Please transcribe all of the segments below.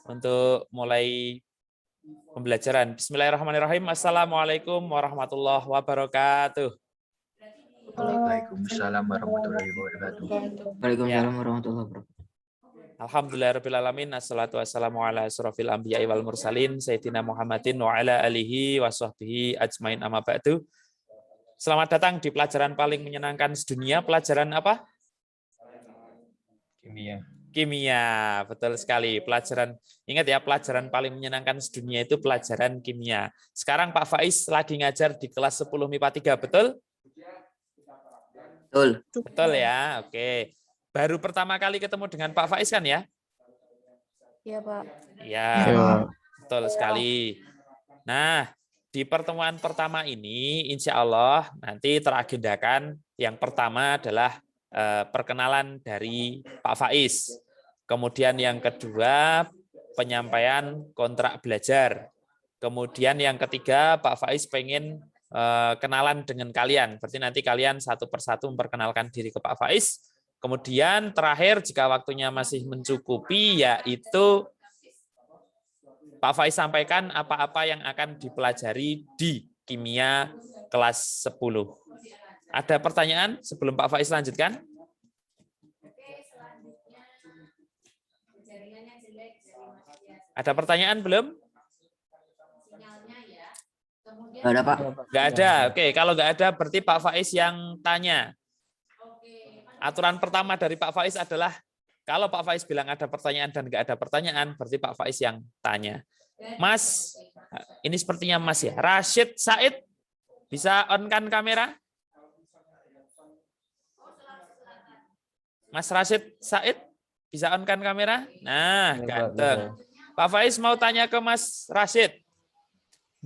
untuk mulai pembelajaran. Bismillahirrahmanirrahim. Assalamualaikum warahmatullahi wabarakatuh. Waalaikumsalam warahmatullahi wabarakatuh. Waalaikumsalam warahmatullahi wabarakatuh. Alhamdulillahirabbil alamin, assalatu ala asrofil anbiya'i wal mursalin sayyidina Muhammadin wa ala alihi wa sahbihi ajmain amma ba'du. Selamat datang di pelajaran paling menyenangkan sedunia. Pelajaran apa? Kimia. Kimia, betul sekali. Pelajaran, ingat ya, pelajaran paling menyenangkan sedunia itu pelajaran kimia. Sekarang Pak Faiz lagi ngajar di kelas 10 MIPA 3, betul? Betul. Betul ya, oke. Baru pertama kali ketemu dengan Pak Faiz kan ya? Iya, Pak. Iya, betul sekali. Nah, di pertemuan pertama ini, insya Allah nanti teragendakan yang pertama adalah perkenalan dari Pak Faiz. Kemudian yang kedua, penyampaian kontrak belajar. Kemudian yang ketiga, Pak Faiz pengen kenalan dengan kalian. Berarti nanti kalian satu persatu memperkenalkan diri ke Pak Faiz. Kemudian terakhir, jika waktunya masih mencukupi, yaitu Pak Faiz sampaikan apa-apa yang akan dipelajari di kimia kelas 10. Ada pertanyaan sebelum Pak Faiz lanjutkan? Ada pertanyaan belum? Nggak ada, Pak. Nggak ada. Oke, kalau nggak ada berarti Pak Faiz yang tanya. Aturan pertama dari Pak Faiz adalah kalau Pak Faiz bilang ada pertanyaan dan nggak ada pertanyaan, berarti Pak Faiz yang tanya. Mas, ini sepertinya Mas ya. Rashid Said, bisa on-kan kamera? Mas Rashid Said, bisa on-kan kamera? Nah, ganteng. Pak Faiz mau tanya ke Mas Rashid.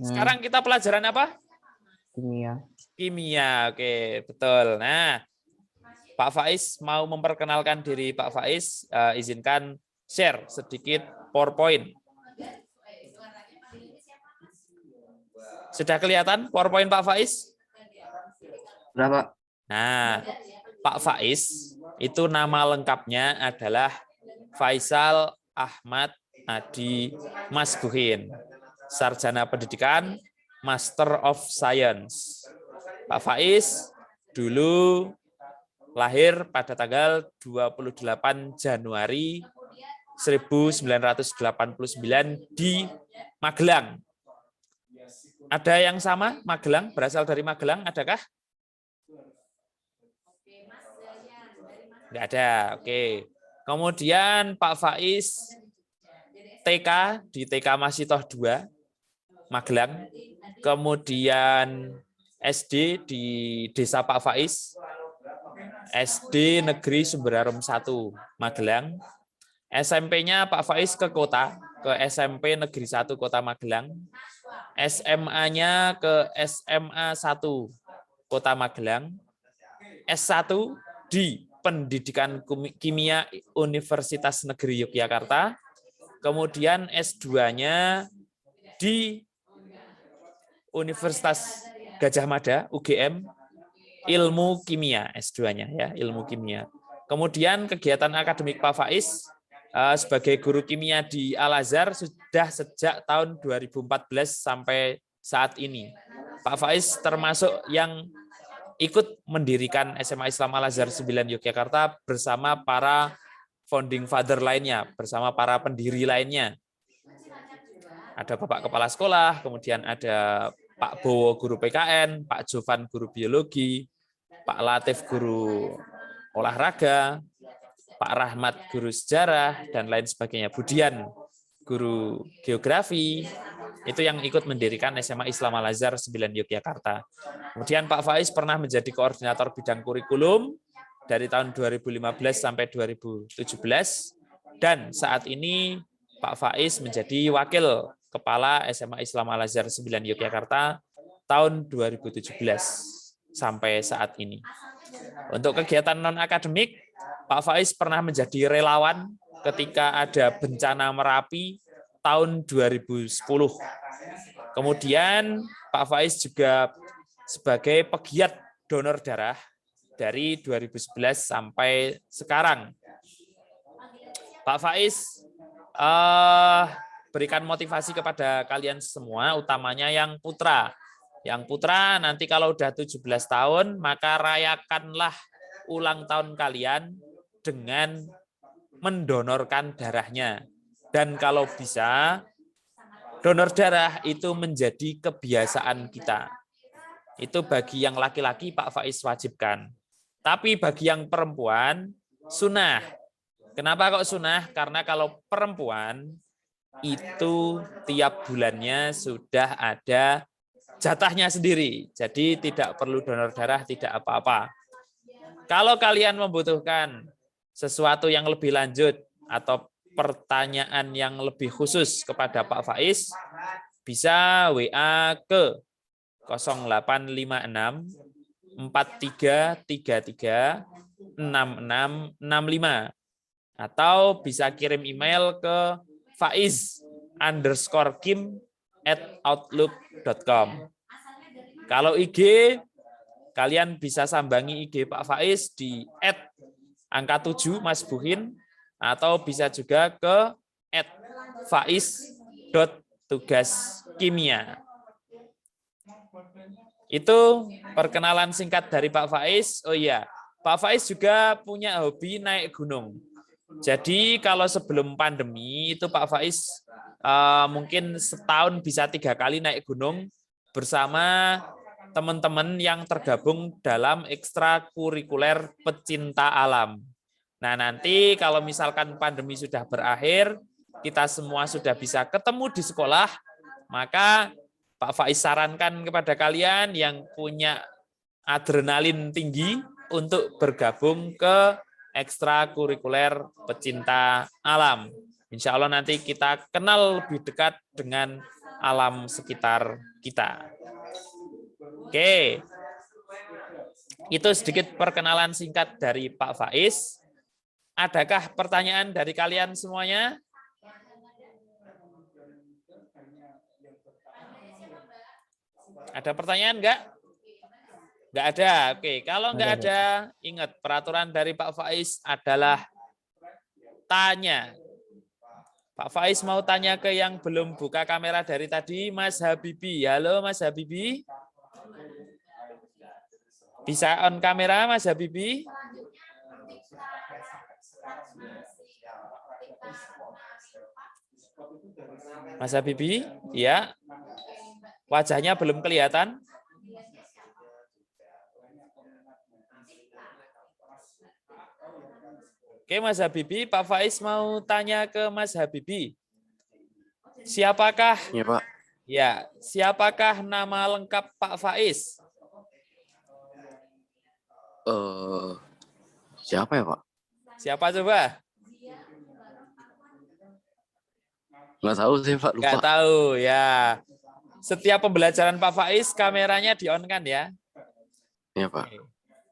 Sekarang kita pelajaran apa? Kimia. Kimia, oke, betul. Nah, Pak Faiz mau memperkenalkan diri. Pak Faiz, izinkan share sedikit PowerPoint. Sudah kelihatan PowerPoint Pak Faiz? Sudah, Pak. Nah, Pak Faiz itu nama lengkapnya adalah Faisal Ahmad Adi Masbuhin, Sarjana Pendidikan, Master of Science. Pak Faiz dulu lahir pada tanggal 28 Januari 1989 di Magelang. Ada yang sama? Magelang, berasal dari Magelang, adakah? Enggak ada, oke. Kemudian Pak Faiz TK di TK Masitoh 2, Magelang. Kemudian SD di Desa Pak Faiz, SD Negeri Sumberharum 1, Magelang. SMP-nya Pak Faiz ke kota, ke SMP Negeri 1 Kota Magelang. SMA-nya ke SMA 1 Kota Magelang. S1 di Pendidikan Kimia Universitas Negeri Yogyakarta. Kemudian S2-nya di Universitas Gajah Mada, UGM, ilmu kimia, S2-nya ya, ilmu kimia. Kemudian kegiatan akademik Pak Faiz sebagai guru kimia di Al-Azhar sudah sejak tahun 2014 sampai saat ini. Pak Faiz termasuk yang ikut mendirikan SMA Islam Al-Azhar 9 Yogyakarta bersama para founding father lainnya, bersama para pendiri lainnya. Ada Bapak Kepala Sekolah, kemudian ada Pak Bowo guru PKN, Pak Jovan guru biologi, Pak Latif guru olahraga, Pak Rahmat guru sejarah, dan lain sebagainya. Budian guru geografi, itu yang ikut mendirikan SMA Islam Al-Azhar 9 Yogyakarta. Kemudian Pak Faiz pernah menjadi koordinator bidang kurikulum dari tahun 2015 sampai 2017, dan saat ini Pak Faiz menjadi wakil Kepala SMA Islam Al-Azhar 9 Yogyakarta tahun 2017 sampai saat ini. Untuk kegiatan non-akademik, Pak Faiz pernah menjadi relawan ketika ada bencana Merapi tahun 2010. Kemudian Pak Faiz juga sebagai pegiat donor darah dari 2011 sampai sekarang. Pak Faiz berikan motivasi kepada kalian semua, utamanya yang putra. Yang putra nanti kalau udah 17 tahun, maka rayakanlah ulang tahun kalian dengan mendonorkan darahnya. Dan kalau bisa, donor darah itu menjadi kebiasaan kita. Itu bagi yang laki-laki Pak Faiz wajibkan. Tapi bagi yang perempuan, sunnah. Kenapa kok sunnah? Karena kalau perempuan itu tiap bulannya sudah ada jatahnya sendiri. Jadi tidak perlu donor darah, tidak apa-apa. Kalau kalian membutuhkan sesuatu yang lebih lanjut atau pertanyaan yang lebih khusus kepada Pak Faiz, bisa WA ke 0856 4333 6665 atau bisa kirim email ke faiz_kim@outlook.com. Kalau IG, kalian bisa sambangi IG Pak Faiz di @angka7 Mas Buhin atau bisa juga ke @faiz.tugaskimia. Itu perkenalan singkat dari Pak Faiz. Oh iya, Pak Faiz juga punya hobi naik gunung. Jadi kalau sebelum pandemi itu Pak Faiz mungkin setahun bisa 3 kali naik gunung bersama teman-teman yang tergabung dalam ekstrakurikuler pecinta alam. Nah nanti kalau misalkan pandemi sudah berakhir, kita semua sudah bisa ketemu di sekolah, maka Pak Faiz sarankan kepada kalian yang punya adrenalin tinggi untuk bergabung ke ekstrakurikuler pecinta alam. Insya Allah nanti kita kenal lebih dekat dengan alam sekitar kita. Oke, itu sedikit perkenalan singkat dari Pak Faiz. Adakah pertanyaan dari kalian semuanya? Ada pertanyaan enggak? Enggak ada. Oke, kalau enggak ada, ingat peraturan dari Pak Faiz adalah tanya. Pak Faiz mau tanya ke yang belum buka kamera dari tadi, Mas Habibi. Halo Mas Habibi. Bisa on kamera Mas Habibi? Mas Habibi? Ya. Wajahnya belum kelihatan. Oke Mas Habibi, Pak Faiz mau tanya ke Mas Habibi. Siapakah? Ya Pak. Ya, siapakah nama lengkap Pak Faiz? Siapa ya Pak? Siapa coba? Nggak tahu sih Pak, lupa. Nggak tahu ya. Setiap pembelajaran Pak Faiz kameranya di-on kan ya? Iya Pak.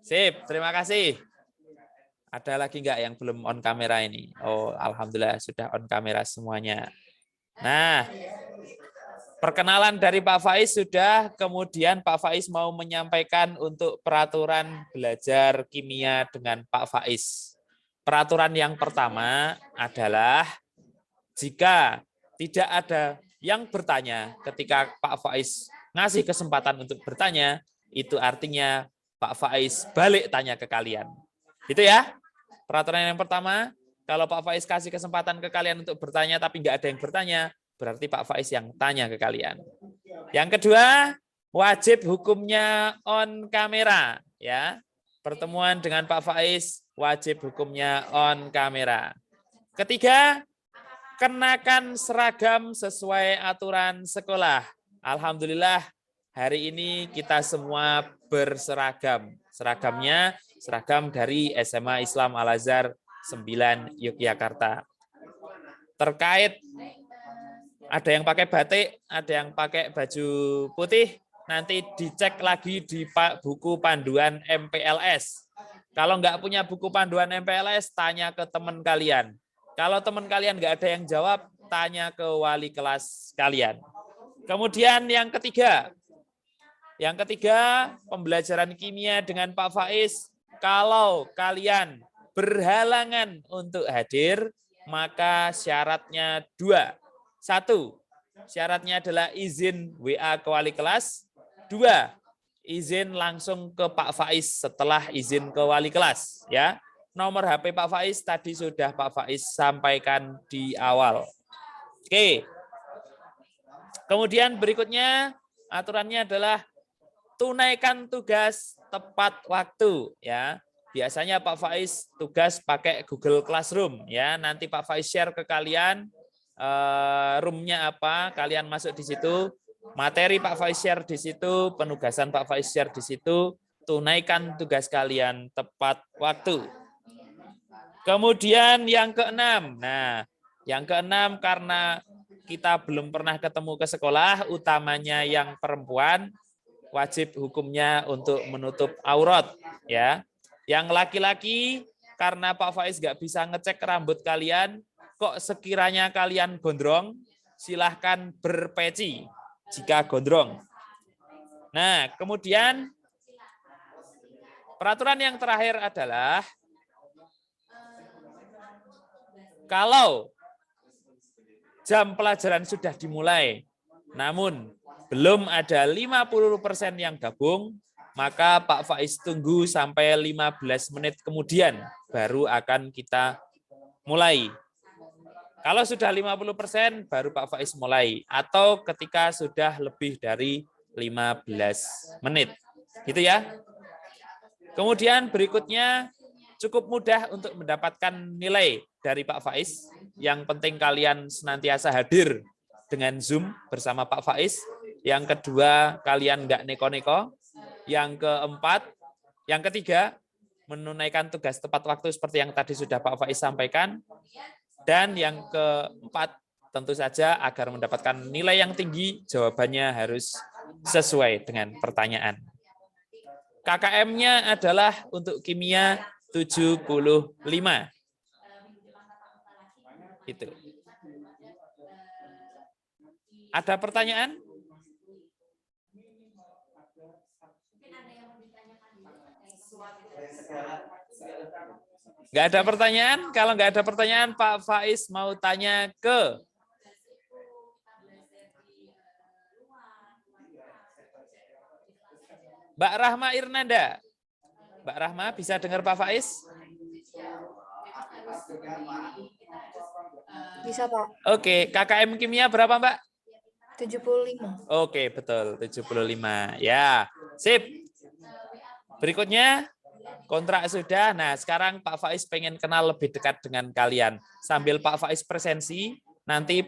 Sip, terima kasih. Ada lagi nggak yang belum on kamera ini? Oh, alhamdulillah sudah on kamera semuanya. Nah, perkenalan dari Pak Faiz sudah, kemudian Pak Faiz mau menyampaikan untuk peraturan belajar kimia dengan Pak Faiz. Peraturan yang pertama adalah jika tidak ada yang bertanya ketika Pak Faiz ngasih kesempatan untuk bertanya, itu artinya Pak Faiz balik tanya ke kalian. Gitu ya. Peraturan yang pertama, kalau Pak Faiz kasih kesempatan ke kalian untuk bertanya tapi nggak ada yang bertanya, berarti Pak Faiz yang tanya ke kalian. Yang kedua, wajib hukumnya on kamera, ya. Pertemuan dengan Pak Faiz wajib hukumnya on kamera. Ketiga, kenakan seragam sesuai aturan sekolah. Alhamdulillah hari ini kita semua berseragam. Seragamnya seragam dari SMA Islam Al-Azhar 9 Yogyakarta. Terkait ada yang pakai batik, ada yang pakai baju putih, nanti dicek lagi di buku panduan MPLS. Kalau nggak punya buku panduan MPLS, tanya ke teman kalian. Kalau teman kalian nggak ada yang jawab, tanya ke wali kelas kalian. Kemudian yang ketiga, pembelajaran kimia dengan Pak Faiz. Kalau kalian berhalangan untuk hadir, maka syaratnya 2. 1. Syaratnya adalah izin WA ke wali kelas. 2. Izin langsung ke Pak Faiz setelah izin ke wali kelas. Ya, nomor HP Pak Faiz tadi sudah Pak Faiz sampaikan di awal. Oke. Kemudian berikutnya aturannya adalah tunaikan tugas tepat waktu. Ya, biasanya Pak Faiz tugas pakai Google Classroom. Ya, nanti Pak Faiz share ke kalian. Roomnya apa, kalian masuk di situ, materi Pak Faiz share di situ, penugasan Pak Faiz share di situ, tunaikan tugas kalian tepat waktu. Kemudian yang keenam, nah yang keenam karena kita belum pernah ketemu ke sekolah, utamanya yang perempuan, wajib hukumnya untuk menutup aurat. Ya, yang laki-laki karena Pak Faiz nggak bisa ngecek rambut kalian, kok sekiranya kalian gondrong, silahkan berpeci jika gondrong. Nah, kemudian peraturan yang terakhir adalah kalau jam pelajaran sudah dimulai, namun belum ada 50% yang gabung, maka Pak Faiz tunggu sampai 15 menit kemudian baru akan kita mulai. Kalau sudah 50% baru Pak Faiz mulai, atau ketika sudah lebih dari 15 menit. Gitu ya. Kemudian berikutnya cukup mudah untuk mendapatkan nilai dari Pak Faiz. Yang penting kalian senantiasa hadir dengan Zoom bersama Pak Faiz. Yang kedua, kalian nggak neko-neko. Yang keempat, yang ketiga, menunaikan tugas tepat waktu seperti yang tadi sudah Pak Faiz sampaikan. Dan yang keempat, tentu saja agar mendapatkan nilai yang tinggi, jawabannya harus sesuai dengan pertanyaan. KKM-nya adalah untuk kimia 75. Itu. Ada pertanyaan? Nggak ada pertanyaan? Kalau nggak ada pertanyaan, Pak Faiz mau tanya ke Mbak Rahma Irnanda. Mbak Rahma, bisa dengar Pak Faiz? Bisa, Pak. Oke, KKM kimia berapa, Mbak? 75. Oke, betul, 75. Ya, sip. Berikutnya, kontrak sudah. Nah, sekarang Pak Faiz pengen kenal lebih dekat dengan kalian. Sambil Pak Faiz presensi, nanti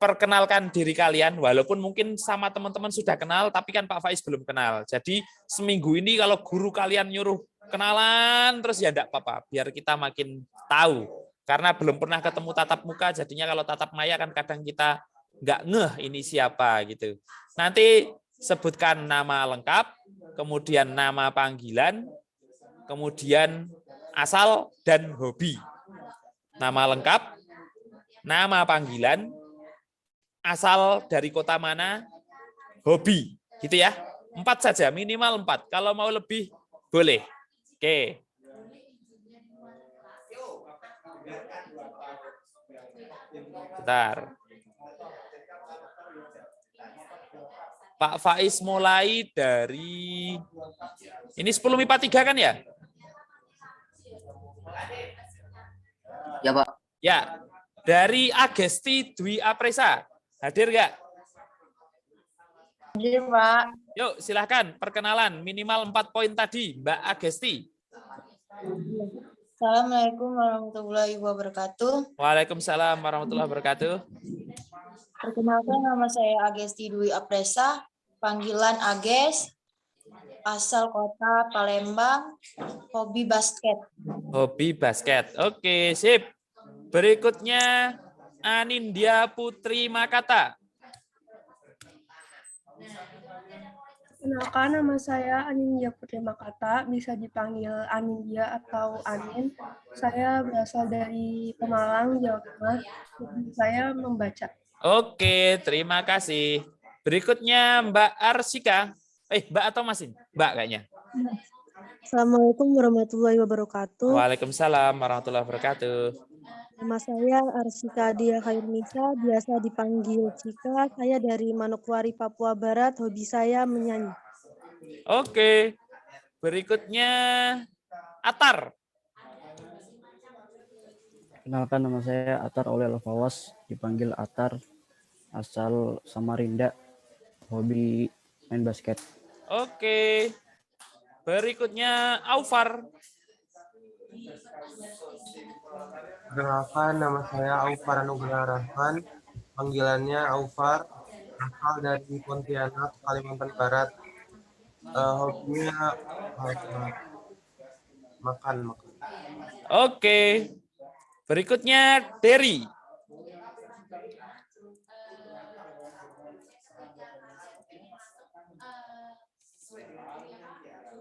perkenalkan diri kalian, walaupun mungkin sama teman-teman sudah kenal, tapi kan Pak Faiz belum kenal. Jadi seminggu ini kalau guru kalian nyuruh kenalan, terus ya enggak apa-apa, biar kita makin tahu. Karena belum pernah ketemu tatap muka, jadinya kalau tatap maya kan kadang kita nggak ngeh ini siapa gitu. Nanti sebutkan nama lengkap, kemudian nama panggilan, kemudian asal dan hobi. Nama lengkap, nama panggilan, asal dari kota mana, hobi, gitu ya. 4 saja, minimal 4. Kalau mau lebih, boleh. Oke. Bentar. Pak Faiz mulai dari, ini 10.53 kan ya? Ya, Pak. Ya, dari Agesti Dwi Apresa. Hadir nggak? Hadir, Pak. Yuk, silahkan perkenalan. Minimal 4 poin tadi, Mbak Agesti. Assalamualaikum warahmatullahi wabarakatuh. Waalaikumsalam warahmatullahi wabarakatuh. Perkenalkan, nama saya Agesti Dwi Apresa, panggilan Ages, asal kota Palembang, hobi basket. Hobi basket. Oke, sip. Berikutnya Anindya Putri Makata. Kenalkan, nama saya Anindya Putri Makata, bisa dipanggil Anindya atau Anin. Saya berasal dari Pemalang, Jawa Tengah. Hobi saya membaca. Oke, terima kasih. Berikutnya Mbak Arsika. Mbak atau Masin? Mbak kayaknya. Assalamualaikum warahmatullahi wabarakatuh. Waalaikumsalam warahmatullahi wabarakatuh. Nama saya Arsika Dia Khairunisa, biasa dipanggil Cika. Saya dari Manokwari, Papua Barat. Hobi saya menyanyi. Oke. Berikutnya Atar. Kenalkan, nama saya Atar Oleh Fawas, dipanggil Atar, asal Samarinda, hobi main basket. Oke. Berikutnya Aufar. Perkenalkan, nama saya Aufar Anugrah Rahman, panggilannya Aufar, asal dari Pontianak, Kalimantan Barat. Hobinya makan. Oke. Berikutnya Derry.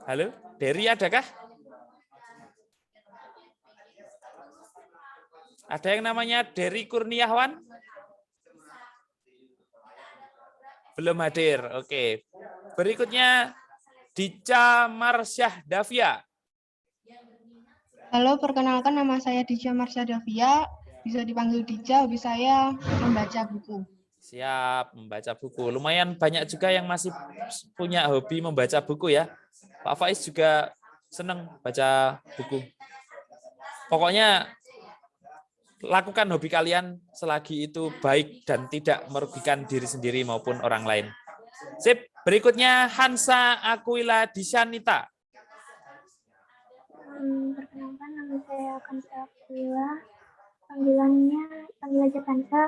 Halo, Derry adakah? Ada yang namanya Derry Kurniawan? Belum hadir. Oke. Berikutnya Dica Marsyah Davia. Halo, perkenalkan nama saya Dica Marsyah Davia, bisa dipanggil Dica, hobi saya membaca buku. Siap, membaca buku. Lumayan banyak juga yang masih punya hobi membaca buku ya. Pak Faiz juga senang baca buku. Pokoknya lakukan hobi kalian selagi itu baik dan tidak merugikan diri sendiri maupun orang lain. Sip, berikutnya Hansa Aquila Disyanita. Perkenalkan, nama saya Hansa Aquila, panggilan aja Hansa,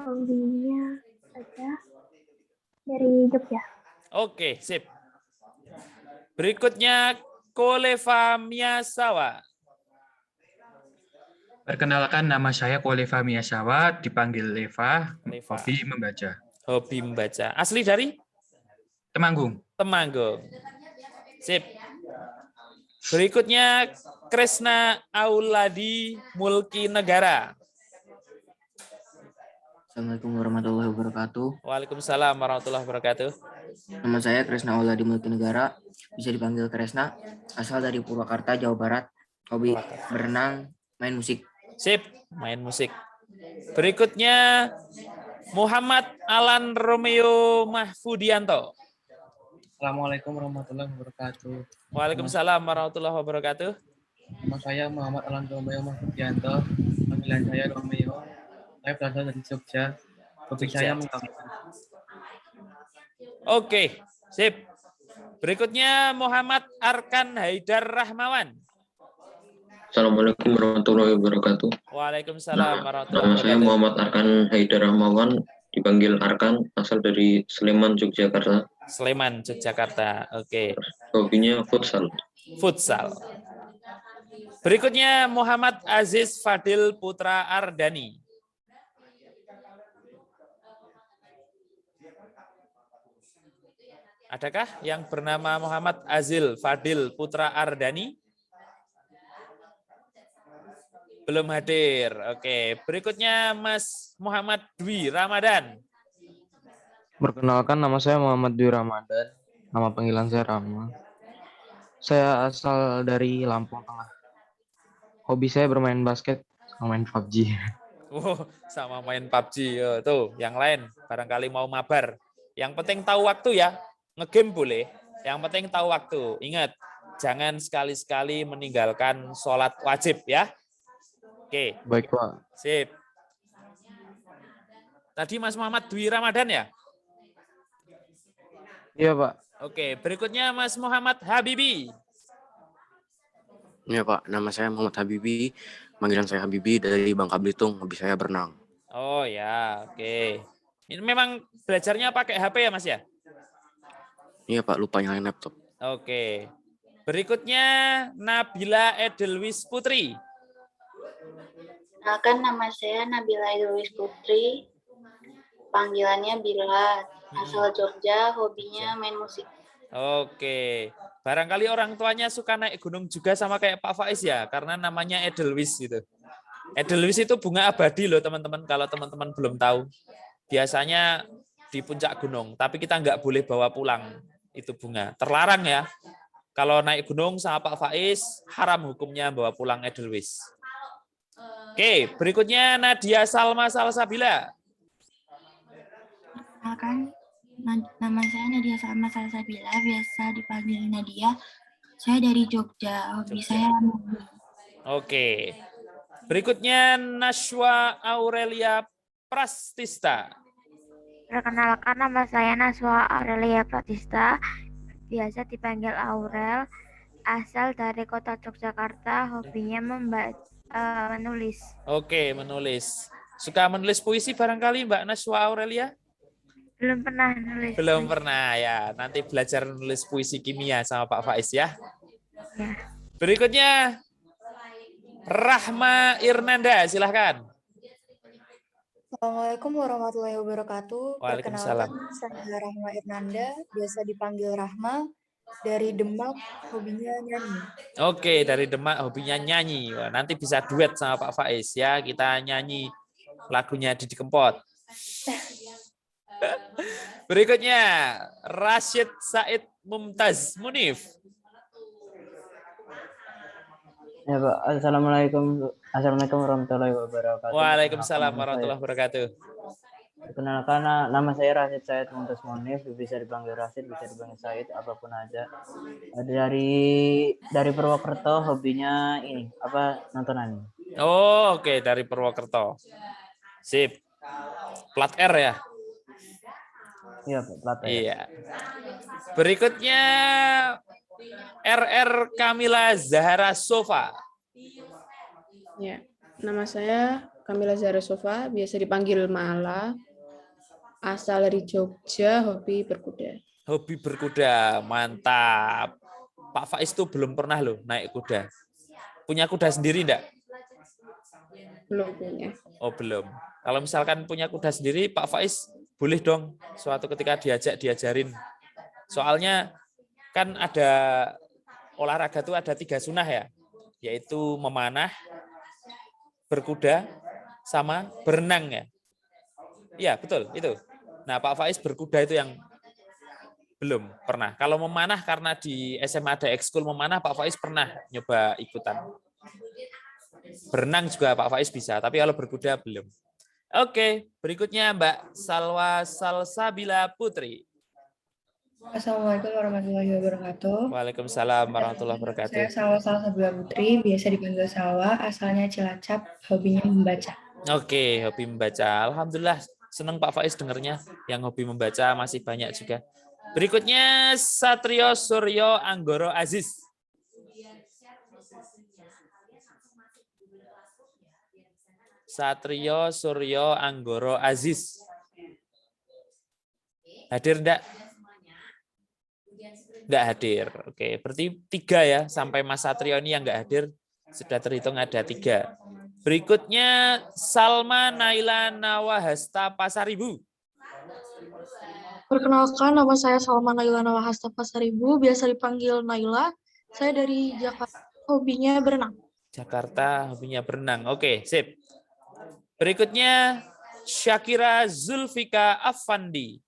hobinya saja dari Jogja. Oke, sip. Berikutnya Koleva Miasawa. Perkenalkan, nama saya Koleva Miasawa, dipanggil Leva, hobi membaca. Hobi membaca. Asli dari? Temanggung. Temanggung. Sip. Berikutnya Kresna Auladi Mulki Negara. Assalamualaikum warahmatullahi wabarakatuh. Waalaikumsalam warahmatullahi wabarakatuh. Nama saya Kresna Auladi Mulki Negara, bisa dipanggil Kresna, asal dari Purwakarta, Jawa Barat. Hobi berenang, main musik. Sip, main musik. Berikutnya Muhammad Alan Romeo Mahfudianto. Assalamualaikum warahmatullahi wabarakatuh. Waalaikumsalam warahmatullahi wabarakatuh. Nama saya Muhammad Alan Romeo Mahfudianto, panggilan saya Romeo. Saya berasal dari Jogja. Hobi saya menggambar. Oke, sip. Berikutnya Muhammad Arkan Haidar Rahmawan. Assalamualaikum warahmatullahi wabarakatuh. Waalaikumsalam warahmatullahi Nama saya wabarakatuh. Muhammad Arkan Haidar Rahmawan, dipanggil Arkan, asal dari Sleman, Yogyakarta. Sleman, Yogyakarta. Oke. Hobinya futsal. Futsal. Berikutnya Muhammad Aziz Fadil Putra Ardani. Adakah yang bernama Muhammad Azil Fadil Putra Ardani? Belum hadir. Oke, berikutnya Mas Muhammad Dwi Ramadan. Perkenalkan, nama saya Muhammad Dwi Ramadan. Nama panggilan saya Rama. Saya asal dari Lampung Tengah. Hobi saya bermain basket sama main PUBG. Oh, sama main PUBG. Oh, tuh, yang lain barangkali mau mabar. Yang penting tahu waktu ya. Ngegame boleh. Yang penting tahu waktu. Ingat, jangan sekali-sekali meninggalkan sholat wajib ya. Oke. Baik, Pak. Sip. Tadi Mas Muhammad Dwi Ramadan ya? Iya, Pak. Oke, berikutnya Mas Muhammad Habibi. Iya, Pak. Nama saya Muhammad Habibi. Panggilan saya Habibi dari Bangka Belitung. Hobi saya berenang. Oh ya, oke. Ini memang belajarnya pakai HP ya, Mas ya? Iya, Pak. Lupa nyalain laptop. Oke. Berikutnya Nabila Edelwis Putri. Kenalkan, nama saya Nabila Idris Putri, panggilannya Bila, asal Jogja, hobinya main musik. Oke. Barangkali orang tuanya suka naik gunung juga sama kayak Pak Faiz ya, karena namanya Edelwis gitu. Edelweiss itu bunga abadi loh teman-teman, kalau teman-teman belum tahu. Biasanya di puncak gunung, tapi kita nggak boleh bawa pulang itu bunga. Terlarang ya. Kalau naik gunung sama Pak Faiz, haram hukumnya bawa pulang Edelweiss. Oke, berikutnya Nadia Salma Salsabila. Perkenalkan, nama saya Nadia Salma Salsabila, biasa dipanggil Nadia. Saya dari Jogja, hobi saya movie. Oke. Berikutnya Nashwa Aurelia Prastista. Perkenalkan, nama saya Naswa Aurelia Pratista, biasa dipanggil Aurel, asal dari kota Yogyakarta, hobinya menulis. Oke, menulis. Suka menulis puisi barangkali Mbak Nashwa Aurelia? Belum pernah nulis. Belum pernah ya. Nanti belajar nulis puisi kimia sama Pak Faiz ya. Ya. Berikutnya Rahma Irnanda, silahkan. Assalamualaikum warahmatullahi wabarakatuh. Waalaikumsalam. Perkenalkan, saya Rahma Irnanda, biasa dipanggil Rahma, dari Demak, hobinya nyanyi. Oke, dari Demak hobinya nyanyi. Wah, nanti bisa duet sama Pak Faiz ya. Kita nyanyi lagunya Didi Kempot. Berikutnya Rashid Said Mumtaz Munif. Ya Pak, Assalamualaikum warahmatullahi wabarakatuh. Waalaikumsalam warahmatullahi wabarakatuh. Perkenalkan, nama saya Rashid Said Mumtaz Munif, bisa dipanggil Rashid, bisa dipanggil Said, apapun aja. Dari Purwokerto, hobinya ini nonton anime. Oh, oke, dari Purwokerto. Sip. Plat R ya? Iya, plat R. Iya. Berikutnya RR Kamila Zahara Sofa. Ya, nama saya Kamila Zahra Sofa, biasa dipanggil Mala. Asal dari Jogja, hobi berkuda. Hobi berkuda, mantap. Pak Faiz tuh belum pernah loh naik kuda. Punya kuda sendiri enggak? Belum punya. Oh, belum. Kalau misalkan punya kuda sendiri, Pak Faiz boleh dong suatu ketika diajarin. Soalnya kan ada olahraga tuh ada 3 sunah ya, yaitu memanah, berkuda, sama berenang ya. Iya, betul, itu. Nah, Pak Faiz berkuda itu yang belum pernah. Kalau memanah karena di SMA ada ekskul memanah, Pak Faiz pernah nyoba ikutan. Berenang juga Pak Faiz bisa, tapi kalau berkuda belum. Oke, berikutnya Mbak Salwa Salsabila Putri. Assalamualaikum warahmatullahi wabarakatuh. Waalaikumsalam warahmatullahi wabarakatuh. Saya Salwa Salsabila Putri, biasa dipanggil Salwa, asalnya Cilacap, hobinya membaca. Oke, hobi membaca. Alhamdulillah, senang Pak Faiz dengarnya. Yang hobi membaca masih banyak juga. Berikutnya Satrio Suryo Anggoro Aziz. Satrio Suryo Anggoro Aziz. Hadir enggak? Enggak hadir. Oke, berarti 3 ya. Sampai Mas Satrio ini yang enggak hadir, sudah terhitung ada 3. Berikutnya Salma Naila Nawahasta Pasaribu. Perkenalkan, nama saya Salma Naila Nawahasta Pasaribu, biasa dipanggil Naila. Saya dari Jakarta, hobinya berenang. Jakarta, hobinya berenang. Oke, sip. Berikutnya Syakira Zulfika Afandi.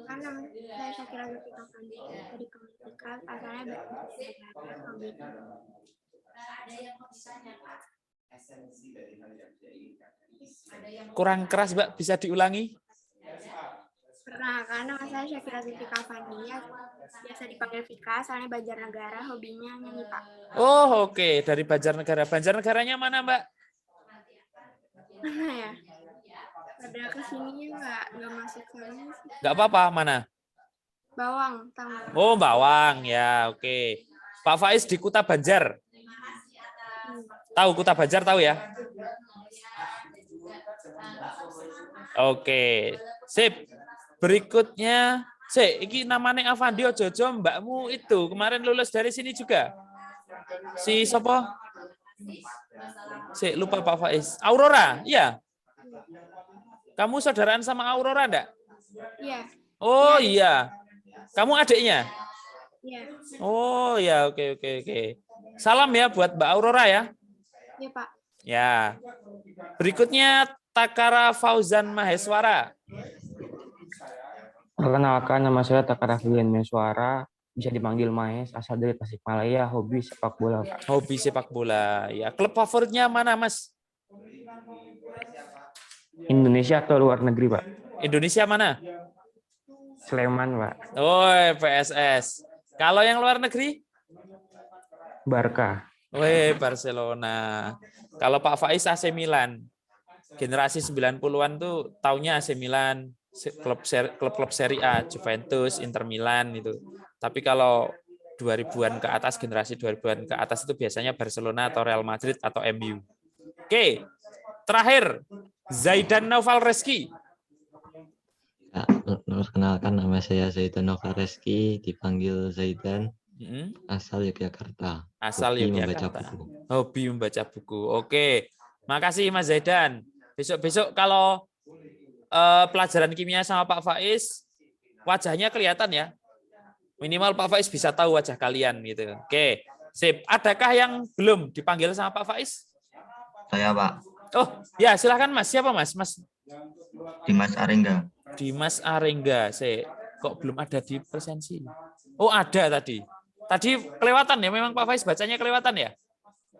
Nama saya Syakira Zulfika Afandi, dari Kementerian asalnya Kurang keras, Mbak, bisa diulangi? Perkenalkan, nama saya Syakira Zulfika Afandi, biasa dipanggil Vika, asalnya Banjarnegara, hobinya nyanyi, Pak. Oh, oke, dari Banjarnegara. Banjarnegaranya mana, Mbak? Mana ya? Pada kesininya nggak masuk sana sih. Nggak apa-apa, mana? Bawang, tahu. Oh, Bawang, ya, oke. Pak Faiz di Kuta Banjar. Tahu Kuta Banjar, tahu ya? Oke, sip. Berikutnya, ini namanya Avandi Ojojo, mbakmu itu kemarin lulus dari sini juga. Si siapa? Lupa Pak Faiz. Aurora, iya. Kamu saudaraan sama Aurora enggak? Iya. Oh iya. Kamu adiknya? Iya. Oh ya, oke. Salam ya buat Mbak Aurora ya. Iya, Pak. Ya. Berikutnya Takara Fauzan Maheswara. Perkenalkan, nama saya Takara Fauzan Maheswara, bisa dipanggil Maes, asal dari Tasikmalaya, hobi sepak bola, Pak. Hobi sepak bola. Ya, klub favoritnya mana, Mas? Indonesia atau luar negeri, Pak? Indonesia mana? Sleman, Pak. Oh, PSS. Kalau yang luar negeri? Barca. Weh, Barcelona. Kalau Pak Faiz AC Milan. Generasi 90-an tuh taunya AC Milan, klub-klub Serie A, Juventus, Inter Milan itu. Tapi kalau 2000-an ke atas, generasi 2000-an ke atas itu biasanya Barcelona atau Real Madrid atau MU. Oke. Terakhir, Zaidan Noval Reski. Ya, perkenalkan nama saya Zaidan Noval Reski, dipanggil Zaidan, asal Yogyakarta. Asal Hobi Yogyakarta. membaca buku. Hobi membaca buku. Oke. Makasih Mas Zaidan. Besok-besok kalau pelajaran kimia sama Pak Faiz, wajahnya kelihatan ya. Minimal Pak Faiz bisa tahu wajah kalian gitu. Oke, sip. Adakah yang belum dipanggil sama Pak Faiz? Saya Pak, Oh, ya silakan Mas. Siapa Mas? Mas Dimas Arengga. Dimas Arengga. Kok belum ada di presensi? Oh, ada tadi. Tadi kelewatan ya, memang Pak Faiz bacanya kelewatan ya?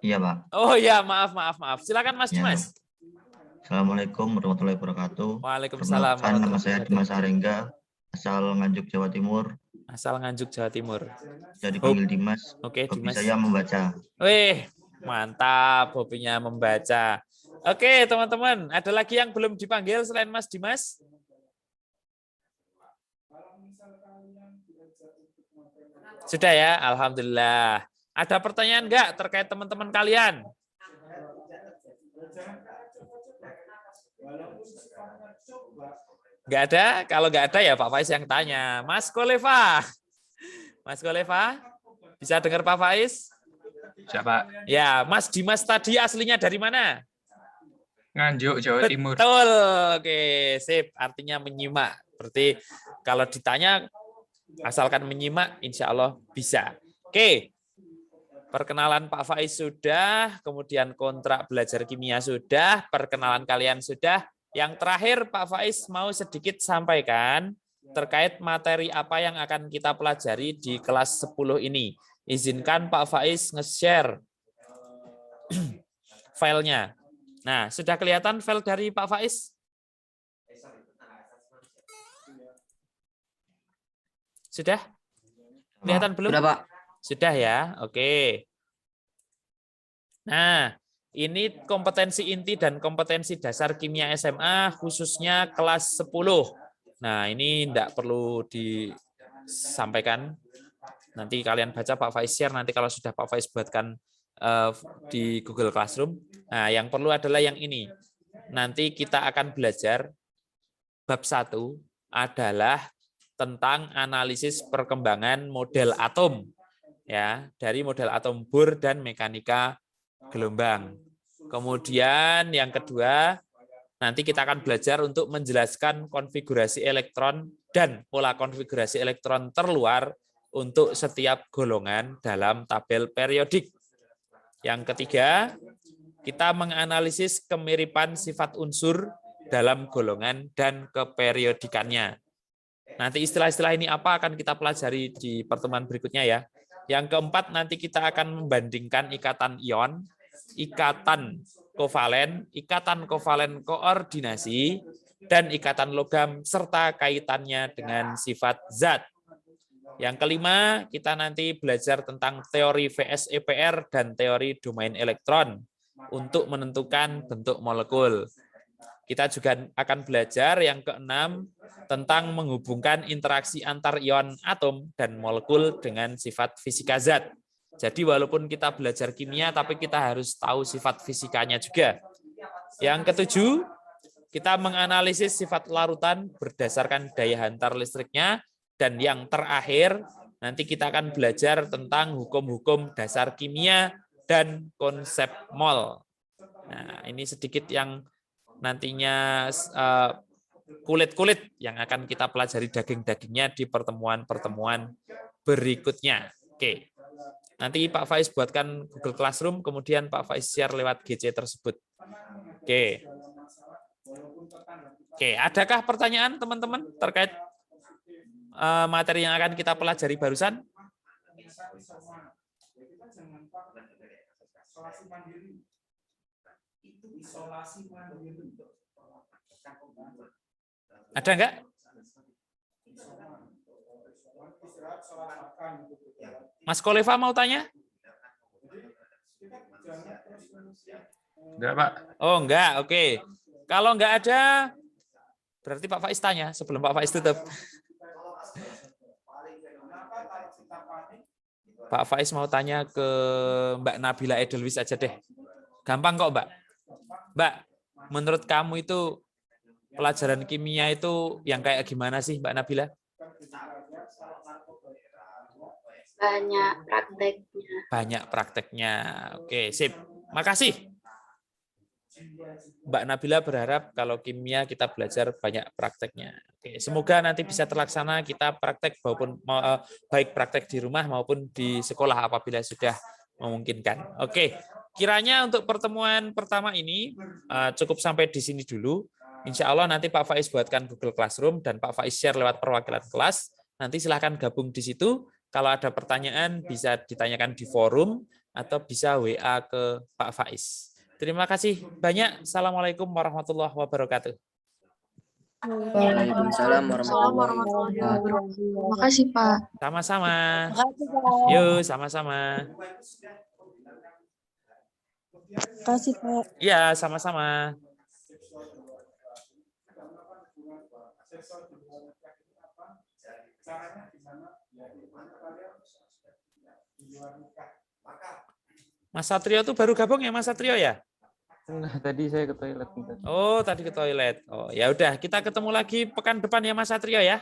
Iya Pak. Oh ya, maaf. Silakan Mas Dimas. Assalamualaikum warahmatullahi wabarakatuh. Waalaikumsalam. Perkenalkan, nama saya Dimas Arengga, asal Nganjuk, Jawa Timur. Asal Nganjuk, Jawa Timur. Jadi panggil Dimas. Oke, Hobi Dimas. saya membaca. Wih, mantap hobinya membaca. Oke, teman-teman, ada lagi yang belum dipanggil selain Mas Dimas? Sudah ya, alhamdulillah. Ada pertanyaan enggak terkait teman-teman kalian? Enggak ada? Kalau enggak ada ya Pak Faiz yang tanya. Mas Koleva. Mas Koleva, bisa dengar Pak Faiz? Siapa? Ya, Mas Dimas tadi aslinya dari mana? Nganjuk, Jawa Timur. Betul. Oke, sip. Artinya menyimak. Berarti kalau ditanya, asalkan menyimak, insya Allah bisa. Oke. Perkenalan Pak Faiz sudah, kemudian kontrak belajar kimia sudah, perkenalan kalian sudah. Yang terakhir Pak Faiz mau sedikit sampaikan terkait materi apa yang akan kita pelajari di kelas 10 ini. Izinkan Pak Faiz nge-share filenya. Nah, sudah kelihatan file dari Pak Faiz? Sudah? Kelihatan belum? Sudah, Pak. Sudah ya, oke. Nah, ini kompetensi inti dan kompetensi dasar kimia SMA khususnya kelas 10. Nah, ini tidak perlu disampaikan. Nanti kalian baca Pak Faiz share, nanti kalau sudah Pak Faiz buatkan di Google Classroom. Nah, yang perlu adalah yang ini. Nanti kita akan belajar bab 1 adalah tentang analisis perkembangan model atom. Ya, dari model atom Bohr dan mekanika gelombang. Kemudian yang kedua, nanti kita akan belajar untuk menjelaskan konfigurasi elektron dan pola konfigurasi elektron terluar untuk setiap golongan dalam tabel periodik. Yang ketiga, kita menganalisis kemiripan sifat unsur dalam golongan dan keperiodikannya. Nanti istilah-istilah ini apa akan kita pelajari di pertemuan berikutnya ya. Yang keempat, nanti kita akan membandingkan ikatan ion, ikatan kovalen koordinasi, dan ikatan logam serta kaitannya dengan sifat zat. Yang kelima, kita nanti belajar tentang teori VSEPR dan teori domain elektron untuk menentukan bentuk molekul. Kita juga akan belajar yang keenam tentang menghubungkan interaksi antar ion atom dan molekul dengan sifat fisika zat. Jadi walaupun kita belajar kimia, tapi kita harus tahu sifat fisikanya juga. Yang ketujuh, kita menganalisis sifat larutan berdasarkan daya hantar listriknya. Dan yang terakhir, nanti kita akan belajar tentang hukum-hukum dasar kimia dan konsep mol. Nah, ini sedikit yang nantinya kulit-kulit yang akan kita pelajari daging-dagingnya di pertemuan-pertemuan berikutnya. Oke. Nanti Pak Faiz buatkan Google Classroom, kemudian Pak Faiz share lewat GC tersebut. Oke. Oke, adakah pertanyaan teman-teman terkait materi yang akan kita pelajari barusan? Ada enggak? Mas Koleva mau tanya? Enggak, Pak. Oh, enggak. Oke. Kalau enggak ada, berarti Pak Faiz tanya sebelum Pak Faiz tutup. Pak Faiz mau tanya ke Mbak Nabila Edelwis aja deh. Gampang kok, Mbak. Mbak, menurut kamu itu pelajaran kimia itu yang kayak gimana sih, Mbak Nabila? Banyak prakteknya. Banyak prakteknya. Oke, sip. Makasih. Mbak Nabila berharap kalau kimia kita belajar banyak prakteknya. Oke, semoga nanti bisa terlaksana kita praktek maupun baik praktek di rumah maupun di sekolah apabila sudah memungkinkan. Oke, kiranya untuk pertemuan pertama ini cukup sampai di sini dulu. Insya Allah nanti Pak Faiz buatkan Google Classroom dan Pak Faiz share lewat perwakilan kelas. Nanti silahkan gabung di situ. Kalau ada pertanyaan bisa ditanyakan di forum atau bisa WA ke Pak Faiz. Terima kasih banyak. Assalamualaikum warahmatullahi wabarakatuh. Waalaikumsalam warahmatullahi wabarakatuh. Terima kasih, Pak. Sama-sama. Terima kasih, Pak. Yuk, sama-sama. Terima kasih, Pak. Iya, sama-sama. Mas Satrio tuh baru gabung ya, Mas Satrio ya? Nah, tadi saya ke toilet. Oh, tadi ke toilet. Oh, ya udah, kita ketemu lagi pekan depan ya Mas Satrio ya.